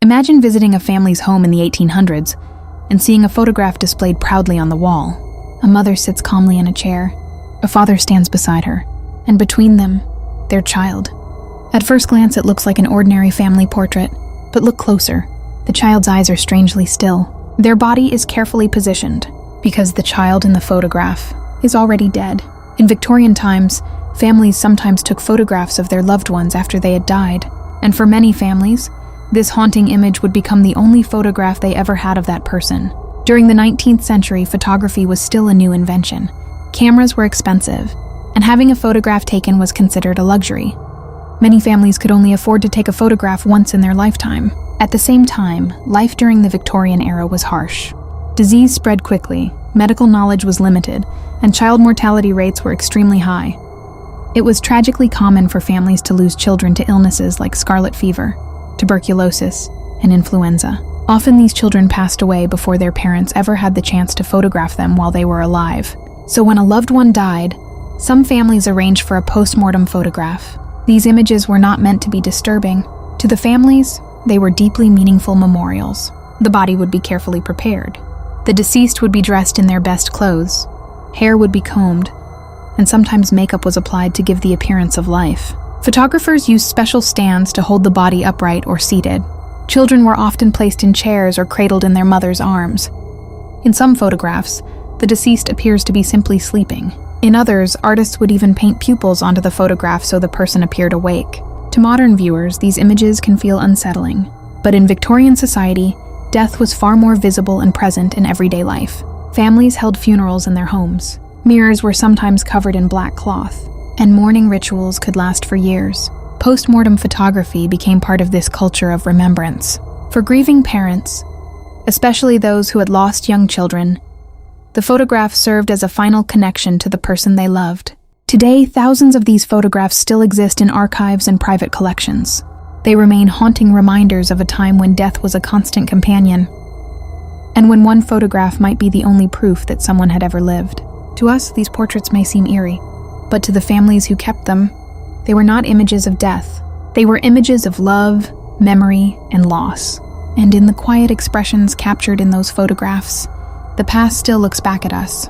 Imagine visiting a family's home in the 1800s and seeing a photograph displayed proudly on the wall. A mother sits calmly in a chair. A father stands beside her, and between them, their child. At first glance, it looks like an ordinary family portrait, but look closer. The child's eyes are strangely still. Their body is carefully positioned because the child in the photograph is already dead. In Victorian times, families sometimes took photographs of their loved ones after they had died, and for many families, this haunting image would become the only photograph they ever had of that person. During the 19th century, photography was still a new invention. Cameras were expensive, and having a photograph taken was considered a luxury. Many families could only afford to take a photograph once in their lifetime. At the same time, life during the Victorian era was harsh. Disease spread quickly, medical knowledge was limited, and child mortality rates were extremely high. It was tragically common for families to lose children to illnesses like scarlet fever, tuberculosis, and influenza. Often these children passed away before their parents ever had the chance to photograph them while they were alive. So when a loved one died, some families arranged for a post-mortem photograph. These images were not meant to be disturbing. To the families, they were deeply meaningful memorials. The body would be carefully prepared. The deceased would be dressed in their best clothes. Hair would be combed, and sometimes makeup was applied to give the appearance of life. Photographers used special stands to hold the body upright or seated. Children were often placed in chairs or cradled in their mother's arms. In some photographs, the deceased appears to be simply sleeping. In others, artists would even paint pupils onto the photograph so the person appeared awake. To modern viewers, these images can feel unsettling. But in Victorian society, death was far more visible and present in everyday life. Families held funerals in their homes. Mirrors were sometimes covered in black cloth, and mourning rituals could last for years. Post-mortem photography became part of this culture of remembrance. For grieving parents, especially those who had lost young children, the photograph served as a final connection to the person they loved. Today, thousands of these photographs still exist in archives and private collections. They remain haunting reminders of a time when death was a constant companion, and when one photograph might be the only proof that someone had ever lived. To us, these portraits may seem eerie, but to the families who kept them, they were not images of death. They were images of love, memory, and loss. And in the quiet expressions captured in those photographs, the past still looks back at us,